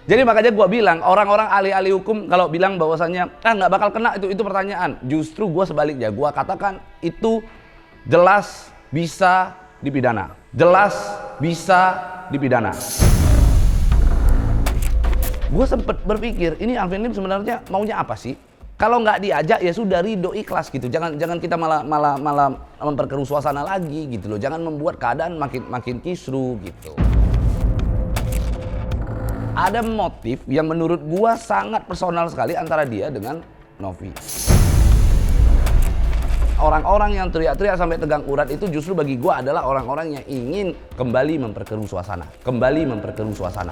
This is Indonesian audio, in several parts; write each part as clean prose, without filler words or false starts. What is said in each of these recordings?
Jadi makanya gua bilang orang-orang ahli-ahli hukum kalau bilang bahwasannya nggak bakal kena itu pertanyaan. Justru gua sebaliknya, gua katakan itu jelas bisa dipidana. Jelas bisa dipidana. Gue sempet berpikir, ini Alvin Lim sebenarnya maunya apa sih? Kalau nggak diajak ya sudah ridho ikhlas gitu. Jangan kita malah memperkeruh suasana lagi gitu loh. Jangan membuat keadaan makin kisruh gitu. Ada motif yang menurut gua sangat personal sekali antara dia dengan Novi. Orang-orang yang teriak-teriak sampai tegang urat itu justru bagi gua adalah orang-orang yang ingin kembali memperkeruh suasana. Kembali memperkeruh suasana.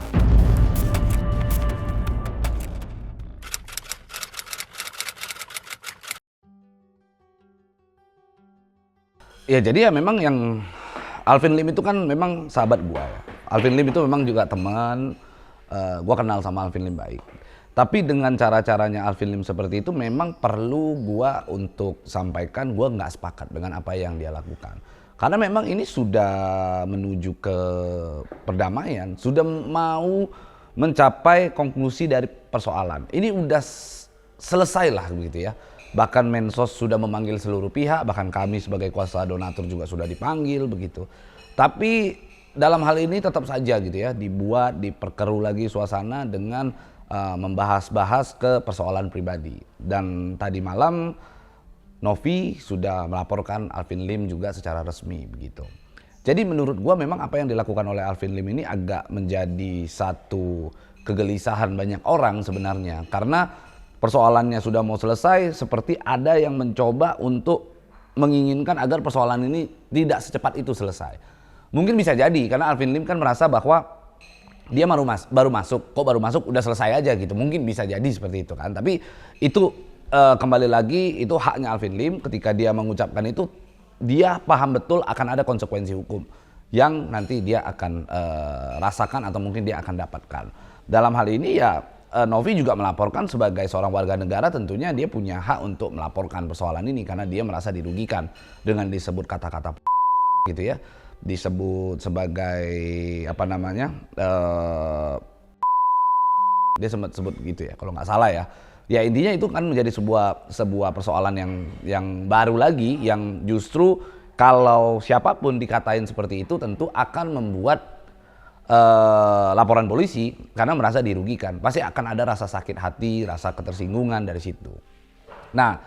Ya jadi ya memang yang Alvin Lim itu kan memang sahabat gua ya. Alvin Lim itu memang juga teman, gua kenal sama Alvin Lim baik. Tapi dengan cara-caranya Alvin Lim seperti itu memang perlu gua untuk sampaikan gua nggak sepakat dengan apa yang dia lakukan. Karena memang ini sudah menuju ke perdamaian, sudah mau mencapai konklusi dari persoalan. Ini udah selesai lah begitu ya. Bahkan Mensos sudah memanggil seluruh pihak, bahkan kami sebagai kuasa donatur juga sudah dipanggil begitu. Tapi dalam hal ini tetap saja gitu ya, diperkeruh lagi suasana dengan membahas-bahas ke persoalan pribadi. Dan tadi malam Novi sudah melaporkan Alvin Lim juga secara resmi begitu. Jadi menurut gua memang apa yang dilakukan oleh Alvin Lim ini agak menjadi satu kegelisahan banyak orang sebenarnya. Karena persoalannya sudah mau selesai, seperti ada yang mencoba untuk menginginkan agar persoalan ini tidak secepat itu selesai. Mungkin bisa jadi karena Alvin Lim kan merasa bahwa dia baru masuk udah selesai aja gitu. Mungkin bisa jadi seperti itu kan. Tapi itu kembali lagi itu haknya Alvin Lim. Ketika dia mengucapkan itu, dia paham betul akan ada konsekuensi hukum yang nanti dia akan rasakan atau mungkin dia akan dapatkan. Dalam hal ini ya Novi juga melaporkan sebagai seorang warga negara, tentunya dia punya hak untuk melaporkan persoalan ini karena dia merasa dirugikan dengan disebut kata-kata gitu ya. Disebut sebagai apa namanya, dia sempat sebut gitu ya kalau nggak salah ya. Ya intinya itu kan menjadi sebuah persoalan yang baru lagi, yang justru kalau siapapun dikatain seperti itu tentu akan membuat laporan polisi karena merasa dirugikan. Pasti akan ada rasa sakit hati, rasa ketersinggungan dari situ. Nah,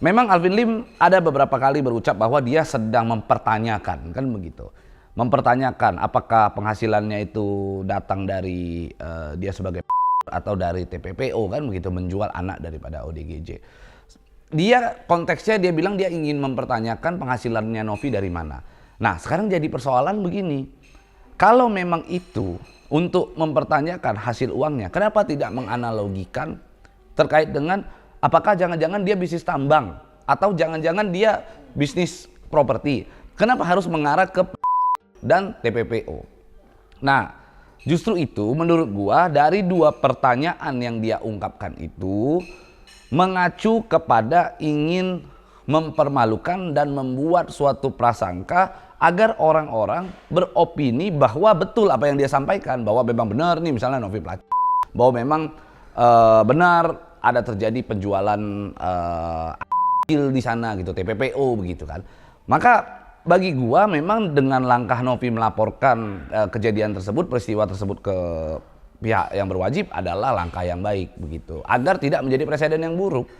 memang Alvin Lim ada beberapa kali berucap bahwa dia sedang mempertanyakan, kan begitu. Mempertanyakan apakah penghasilannya itu datang dari dia sebagai atau dari TPPO, kan begitu, menjual anak daripada ODGJ. Dia konteksnya dia bilang dia ingin mempertanyakan penghasilannya Novi dari mana. Nah, sekarang jadi persoalan begini. Kalau memang itu untuk mempertanyakan hasil uangnya, kenapa tidak menganalogikan terkait dengan apakah jangan-jangan dia bisnis tambang atau jangan-jangan dia bisnis properti? Kenapa harus mengarah ke dan TPPO? Nah, justru itu menurut gua dari dua pertanyaan yang dia ungkapkan itu mengacu kepada ingin mempermalukan dan membuat suatu prasangka agar orang-orang beropini bahwa betul apa yang dia sampaikan, bahwa memang benar nih misalnya Novi Plac, bahwa memang benar ada terjadi penjualan di sana gitu, TPPO begitu kan. Maka bagi gua memang dengan langkah Novi melaporkan kejadian tersebut, peristiwa tersebut ke pihak yang berwajib adalah langkah yang baik begitu, agar tidak menjadi presiden yang buruk.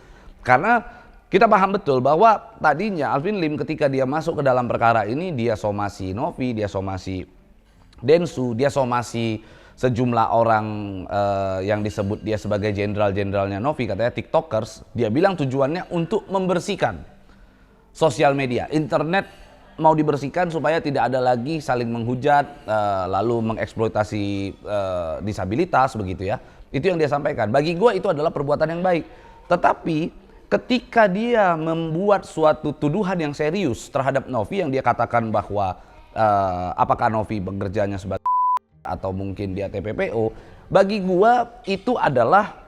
Karena kita paham betul bahwa tadinya Alvin Lim ketika dia masuk ke dalam perkara ini, dia somasi Novi, dia somasi Densu, dia somasi sejumlah orang yang disebut dia sebagai jenderal-jenderalnya Novi, katanya tiktokers. Dia bilang tujuannya untuk membersihkan sosial media, internet mau dibersihkan supaya tidak ada lagi saling menghujat, lalu mengeksploitasi disabilitas begitu ya. Itu yang dia sampaikan. Bagi gue itu adalah perbuatan yang baik. Tetapi ketika dia membuat suatu tuduhan yang serius terhadap Novi, yang dia katakan bahwa apakah Novi bekerjanya sebagai atau mungkin dia TPPO, bagi gua itu adalah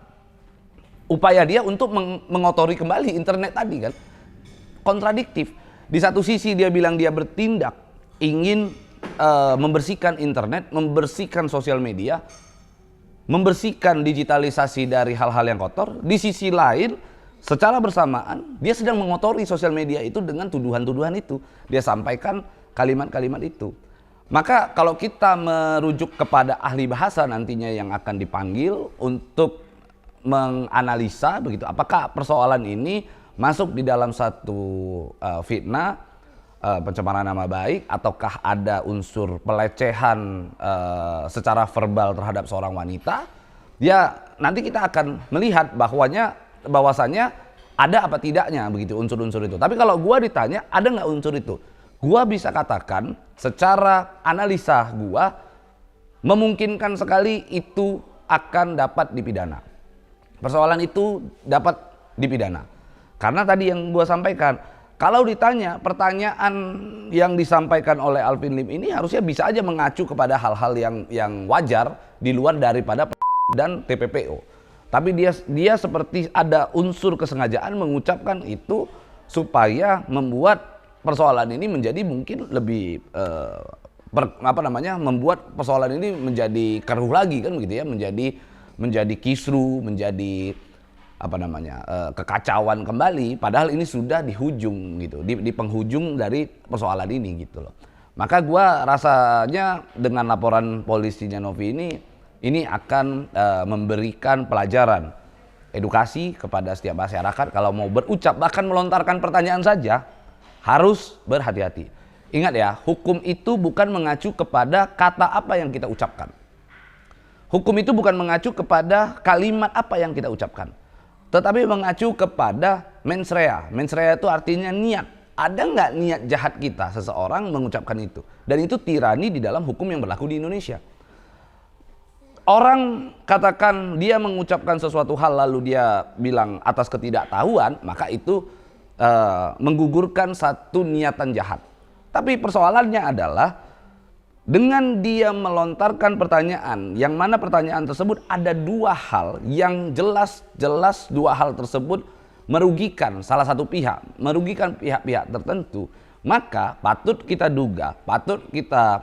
upaya dia untuk mengotori kembali internet tadi kan. Kontradiktif. Di satu sisi dia bilang dia bertindak ingin membersihkan internet, membersihkan sosial media. membersihkan digitalisasi dari hal-hal yang kotor. Di sisi lain, secara bersamaan dia sedang mengotori sosial media itu dengan tuduhan-tuduhan itu. Dia sampaikan kalimat-kalimat itu. Maka kalau kita merujuk kepada ahli bahasa nantinya yang akan dipanggil untuk menganalisa begitu, apakah persoalan ini masuk di dalam satu fitnah, pencemaran nama baik, ataukah ada unsur pelecehan secara verbal terhadap seorang wanita, ya nanti kita akan melihat bahwasanya ada apa tidaknya begitu unsur-unsur itu. Tapi kalau gua ditanya ada nggak unsur itu, gua bisa katakan secara analisa gua memungkinkan sekali itu akan dapat dipidana. Persoalan itu dapat dipidana. Karena tadi yang gua sampaikan, kalau ditanya pertanyaan yang disampaikan oleh Alvin Lim ini harusnya bisa aja mengacu kepada hal-hal yang wajar di luar daripada dan TPPO. Tapi dia seperti ada unsur kesengajaan mengucapkan itu supaya membuat persoalan ini menjadi mungkin lebih membuat persoalan ini menjadi keruh lagi kan begitu ya, menjadi kisru, menjadi kekacauan kembali, padahal ini sudah di hujung gitu, di penghujung dari persoalan ini gitu loh. Maka gua rasanya dengan laporan polisinya Novi ini akan memberikan pelajaran edukasi kepada setiap masyarakat kalau mau berucap bahkan melontarkan pertanyaan saja harus berhati-hati. Ingat ya, hukum itu bukan mengacu kepada kata apa yang kita ucapkan. Hukum itu bukan mengacu kepada kalimat apa yang kita ucapkan, tetapi mengacu kepada mens rea. Mens rea itu artinya niat. Ada nggak niat jahat kita seseorang mengucapkan itu? Dan itu tirani di dalam hukum yang berlaku di Indonesia. Orang katakan dia mengucapkan sesuatu hal lalu dia bilang atas ketidaktahuan, maka itu menggugurkan satu niatan jahat. Tapi persoalannya adalah dengan dia melontarkan pertanyaan, yang mana pertanyaan tersebut ada dua hal yang jelas dua hal tersebut merugikan salah satu pihak, merugikan pihak-pihak tertentu, maka patut kita duga, patut kita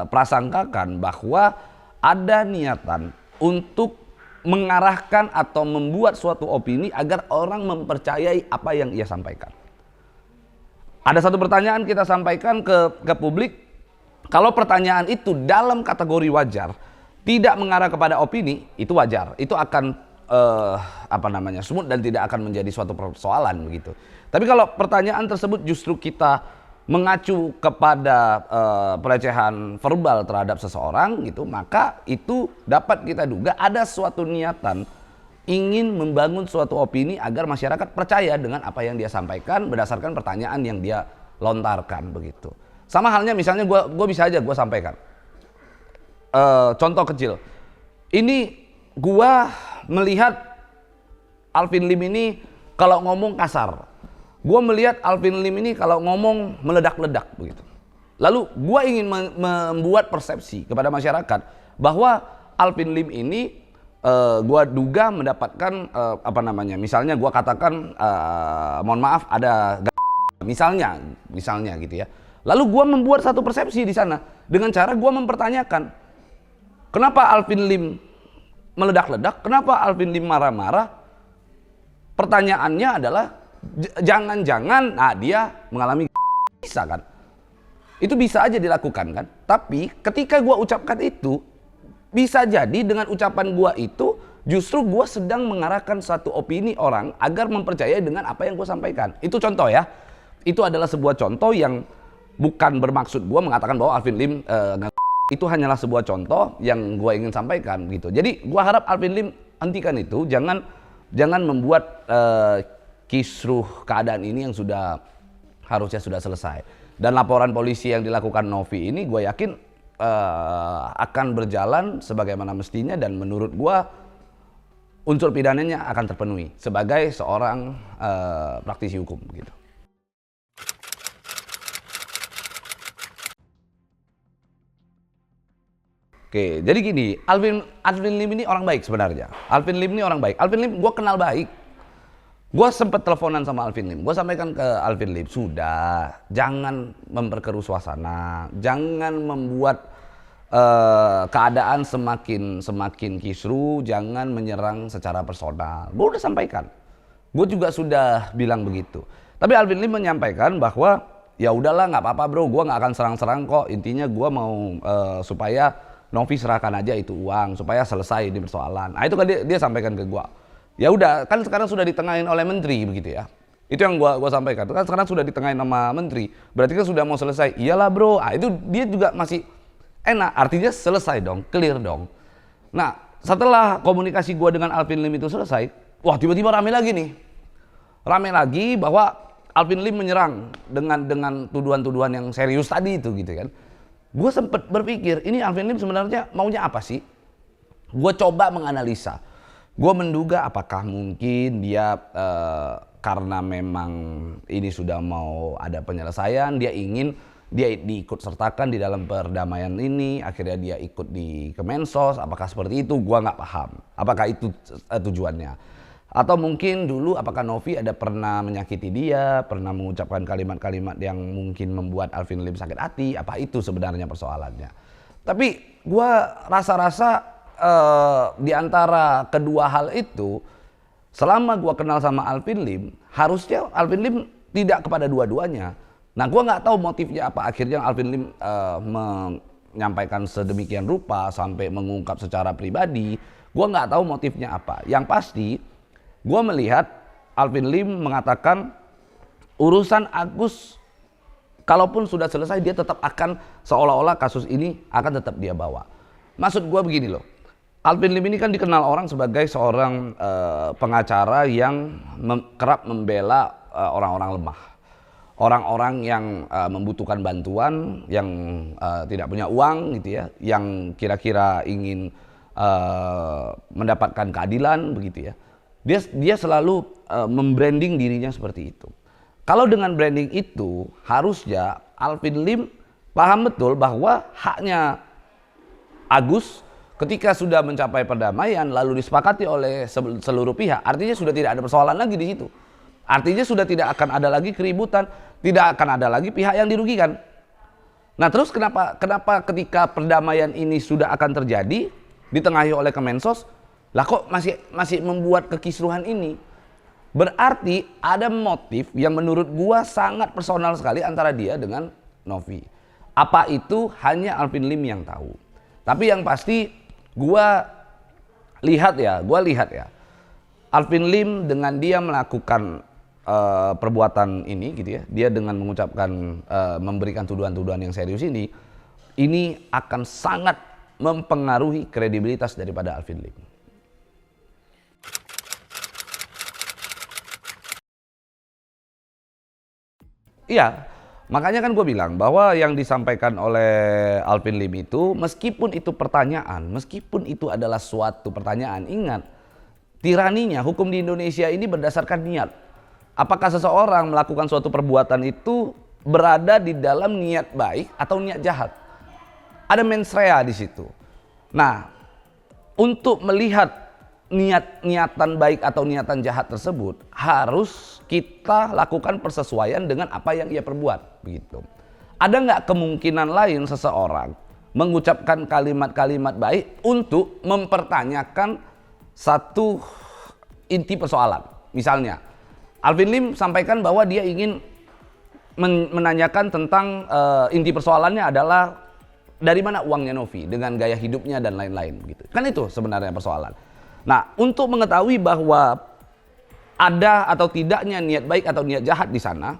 prasangkakan bahwa ada niatan untuk mengarahkan atau membuat suatu opini agar orang mempercayai apa yang ia sampaikan. Ada satu pertanyaan kita sampaikan ke publik. Kalau pertanyaan itu dalam kategori wajar, tidak mengarah kepada opini, itu wajar. Itu akan smooth dan tidak akan menjadi suatu persoalan begitu. Tapi kalau pertanyaan tersebut justru kita mengacu kepada pelecehan verbal terhadap seseorang gitu, maka itu dapat kita duga ada suatu niatan ingin membangun suatu opini agar masyarakat percaya dengan apa yang dia sampaikan berdasarkan pertanyaan yang dia lontarkan begitu. Sama halnya misalnya gue bisa aja gue sampaikan contoh kecil. Ini gue melihat Alvin Lim ini kalau ngomong kasar. Gue melihat Alvin Lim ini kalau ngomong meledak-ledak begitu. Lalu gue ingin membuat persepsi kepada masyarakat bahwa Alvin Lim ini gue duga mendapatkan misalnya gue katakan mohon maaf ada misalnya gitu ya. Lalu gue membuat satu persepsi di sana dengan cara gue mempertanyakan kenapa Alvin Lim meledak-ledak, kenapa Alvin Lim marah-marah. Pertanyaannya adalah jangan-jangan dia mengalami bisa kan? Itu bisa aja dilakukan kan? Tapi ketika gue ucapkan itu, bisa jadi dengan ucapan gue itu justru gue sedang mengarahkan satu opini orang agar mempercayai dengan apa yang gue sampaikan. Itu contoh ya. Itu adalah sebuah contoh yang bukan bermaksud gue mengatakan bahwa Alvin Lim itu hanyalah sebuah contoh yang gue ingin sampaikan gitu. Jadi gue harap Alvin Lim hentikan itu, jangan membuat kisruh keadaan ini yang harusnya sudah selesai. Dan laporan polisi yang dilakukan Novi ini gue yakin akan berjalan sebagaimana mestinya, dan menurut gue unsur pidananya akan terpenuhi sebagai seorang praktisi hukum gitu. Oke, jadi gini, Alvin Lim ini orang baik sebenarnya. Alvin Lim ini orang baik. Alvin Lim gue kenal baik. Gue sempet teleponan sama Alvin Lim. Gue sampaikan ke Alvin Lim, sudah, jangan memperkeruh suasana, jangan membuat keadaan semakin kisru, jangan menyerang secara personal. Gue udah sampaikan, gue juga sudah bilang begitu. Tapi Alvin Lim menyampaikan bahwa ya udahlah nggak apa-apa bro, gue nggak akan serang-serang kok. Intinya gue mau supaya Novi serahkan aja itu uang supaya selesai ini persoalan. Nah itu kan dia sampaikan ke gue. Ya udah, kan sekarang sudah ditengahin oleh menteri begitu ya. Itu yang gua sampaikan. Kan sekarang sudah ditengahin sama menteri. Berarti kan sudah mau selesai. Iyalah bro. Ah itu dia juga masih enak. Artinya selesai dong, clear dong. Nah setelah komunikasi gua dengan Alvin Lim itu selesai, wah tiba-tiba rame lagi nih. Rame lagi bahwa Alvin Lim menyerang dengan tuduhan-tuduhan yang serius tadi itu gitu kan. Gue sempet berpikir, ini Alvin Lim sebenarnya maunya apa sih? Gue coba menganalisa. Gue menduga apakah mungkin dia karena memang ini sudah mau ada penyelesaian, dia ingin dia diikut sertakan di dalam perdamaian ini, akhirnya dia ikut di Kemensos. Apakah seperti itu? Gue nggak paham. Apakah itu tujuannya? Atau mungkin dulu apakah Novi ada pernah menyakiti dia, pernah mengucapkan kalimat-kalimat yang mungkin membuat Alvin Lim sakit hati? Apa itu sebenarnya persoalannya? Tapi gue rasa-rasa di antara kedua hal itu, selama gue kenal sama Alvin Lim, harusnya Alvin Lim tidak kepada dua-duanya. Nah gue nggak tahu motifnya apa. Akhirnya Alvin Lim menyampaikan sedemikian rupa sampai mengungkap secara pribadi. Gue nggak tahu motifnya apa. Yang pasti gue melihat Alvin Lim mengatakan urusan Agus kalaupun sudah selesai dia tetap akan seolah-olah kasus ini akan tetap dia bawa. Maksud gue begini loh, Alvin Lim ini kan dikenal orang sebagai seorang pengacara yang kerap membela orang-orang lemah. Orang-orang yang membutuhkan bantuan, yang tidak punya uang gitu ya, yang kira-kira ingin mendapatkan keadilan begitu ya. Dia selalu membranding dirinya seperti itu. Kalau dengan branding itu harusnya Alvin Lim paham betul bahwa haknya Agus ketika sudah mencapai perdamaian lalu disepakati oleh seluruh pihak, artinya sudah tidak ada persoalan lagi di situ. Artinya sudah tidak akan ada lagi keributan, tidak akan ada lagi pihak yang dirugikan. Nah terus kenapa ketika perdamaian ini sudah akan terjadi ditengahi oleh Kemensos, lah kok masih membuat kekisruhan ini? Berarti ada motif yang menurut gua sangat personal sekali antara dia dengan Novi. Apa itu hanya Alvin Lim yang tahu. Tapi yang pasti gua lihat ya, Alvin Lim dengan dia melakukan perbuatan ini gitu ya, dia dengan mengucapkan memberikan tuduhan-tuduhan yang serius ini akan sangat mempengaruhi kredibilitas daripada Alvin Lim. Iya, makanya kan gue bilang bahwa yang disampaikan oleh Alvin Lim itu meskipun itu pertanyaan, meskipun itu adalah suatu pertanyaan, ingat tiraninya hukum di Indonesia ini berdasarkan niat. Apakah seseorang melakukan suatu perbuatan itu berada di dalam niat baik atau niat jahat? Ada mens rea di situ. Nah, untuk melihat niatan baik atau niatan jahat tersebut harus kita lakukan persesuaian dengan apa yang ia perbuat begitu. Ada nggak kemungkinan lain seseorang mengucapkan kalimat-kalimat baik untuk mempertanyakan satu inti persoalan? Misalnya Alvin Lim sampaikan bahwa dia ingin menanyakan tentang inti persoalannya adalah dari mana uangnya Novi dengan gaya hidupnya dan lain-lain begitu. Kan itu sebenarnya persoalan. Nah, untuk mengetahui bahwa ada atau tidaknya niat baik atau niat jahat di sana,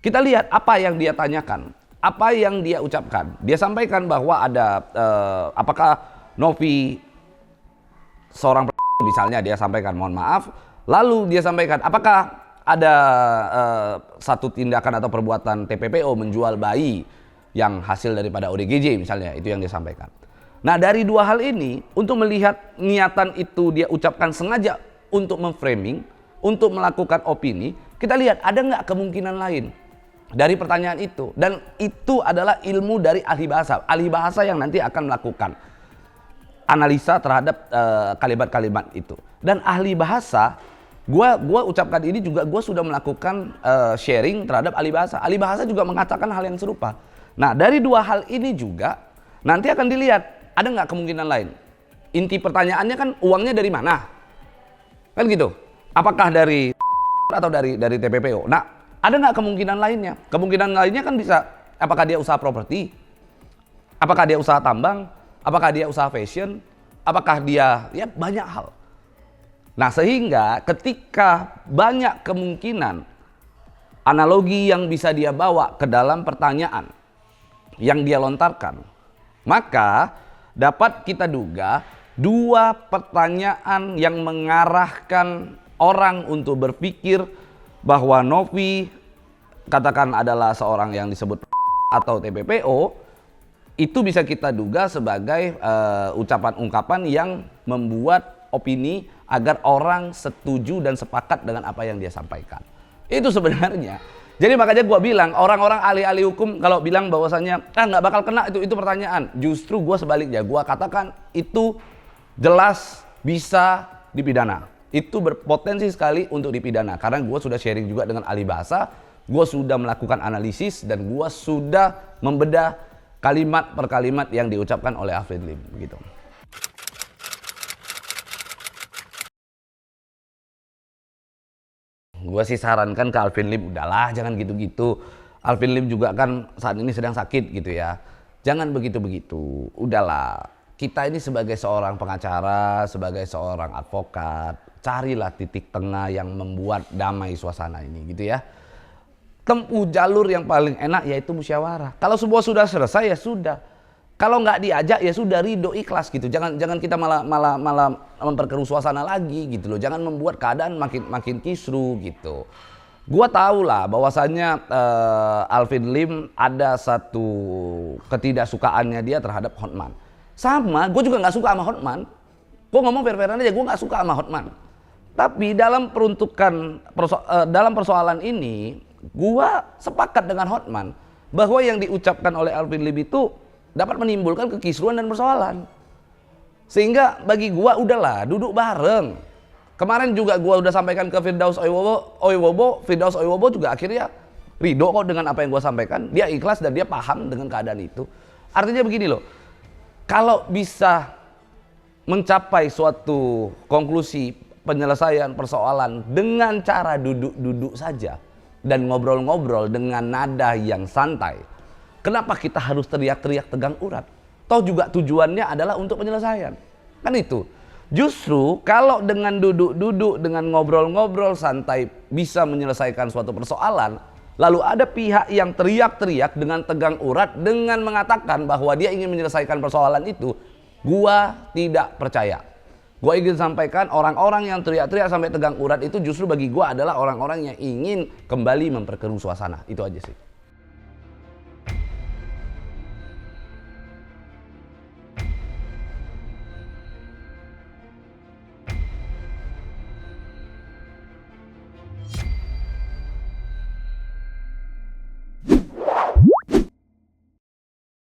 kita lihat apa yang dia tanyakan, apa yang dia ucapkan. Dia sampaikan bahwa ada apakah Novi seorang misalnya dia sampaikan mohon maaf, lalu dia sampaikan apakah ada satu tindakan atau perbuatan TPPO menjual bayi yang hasil daripada ODGJ misalnya, itu yang dia sampaikan. Nah dari dua hal ini untuk melihat niatan itu dia ucapkan sengaja untuk memframing, untuk melakukan opini, kita lihat ada nggak kemungkinan lain dari pertanyaan itu. Dan itu adalah ilmu dari ahli bahasa yang nanti akan melakukan analisa terhadap kalimat-kalimat itu. Dan ahli bahasa, gua ucapkan ini juga gua sudah melakukan sharing terhadap ahli bahasa. Ahli bahasa juga mengatakan hal yang serupa. Nah dari dua hal ini juga nanti akan dilihat ada nggak kemungkinan lain? Inti pertanyaannya kan uangnya dari mana? Kan gitu. Apakah dari atau dari TPPO? Nah, ada nggak kemungkinan lainnya? Kemungkinan lainnya kan bisa, apakah dia usaha properti? Apakah dia usaha tambang? Apakah dia usaha fashion? Apakah dia, ya banyak hal. Nah, sehingga ketika banyak kemungkinan analogi yang bisa dia bawa ke dalam pertanyaan yang dia lontarkan, maka dapat kita duga dua pertanyaan yang mengarahkan orang untuk berpikir bahwa Novi katakan adalah seorang yang disebut atau TPPO, itu bisa kita duga sebagai ucapan ungkapan yang membuat opini agar orang setuju dan sepakat dengan apa yang dia sampaikan. Itu sebenarnya. Jadi makanya gua bilang orang-orang ahli-ahli hukum kalau bilang bahwasannya nggak bakal kena itu pertanyaan. Justru gua sebaliknya, gua katakan itu jelas bisa dipidana. Itu berpotensi sekali untuk dipidana karena gua sudah sharing juga dengan ahli bahasa, gua sudah melakukan analisis dan gua sudah membedah kalimat per kalimat yang diucapkan oleh Alvin Lim begitu. Gue sih sarankan ke Alvin Lim, udahlah jangan gitu-gitu. Alvin Lim juga kan saat ini sedang sakit gitu ya. Jangan begitu-begitu, udahlah. Kita ini sebagai seorang pengacara, sebagai seorang advokat, carilah titik tengah yang membuat damai suasana ini gitu ya. Tempuh jalur yang paling enak yaitu musyawarah. Kalau semua sudah selesai ya sudah. Kalau nggak diajak ya sudah, ridho ikhlas gitu. Jangan kita malah memperkeruh suasana lagi gitu loh. Jangan membuat keadaan makin kisru gitu. Gua tahu lah bahwasannya Alvin Lim ada satu ketidaksukaannya dia terhadap Hotman. Sama, gue juga nggak suka sama Hotman. Gue ngomong fair-fairan aja, gue nggak suka sama Hotman. Tapi dalam peruntukan dalam persoalan ini, gue sepakat dengan Hotman bahwa yang diucapkan oleh Alvin Lim itu dapat menimbulkan kekisruan dan persoalan. Sehingga bagi gua udahlah duduk bareng. Kemarin juga gua udah sampaikan ke Firdaus Oiwobo, Firdaus Oiwobo juga akhirnya ridho kok dengan apa yang gua sampaikan. Dia ikhlas dan dia paham dengan keadaan itu. Artinya begini loh. Kalau bisa mencapai suatu konklusi penyelesaian persoalan dengan cara duduk-duduk saja dan ngobrol-ngobrol dengan nada yang santai, kenapa kita harus teriak-teriak tegang urat? Toh juga tujuannya adalah untuk penyelesaian. Kan itu. Justru kalau dengan duduk-duduk, dengan ngobrol-ngobrol santai bisa menyelesaikan suatu persoalan, lalu ada pihak yang teriak-teriak dengan tegang urat dengan mengatakan bahwa dia ingin menyelesaikan persoalan itu, gua tidak percaya. Gua ingin sampaikan orang-orang yang teriak-teriak sampai tegang urat itu justru bagi gua adalah orang-orang yang ingin kembali memperkeruh suasana. Itu aja sih.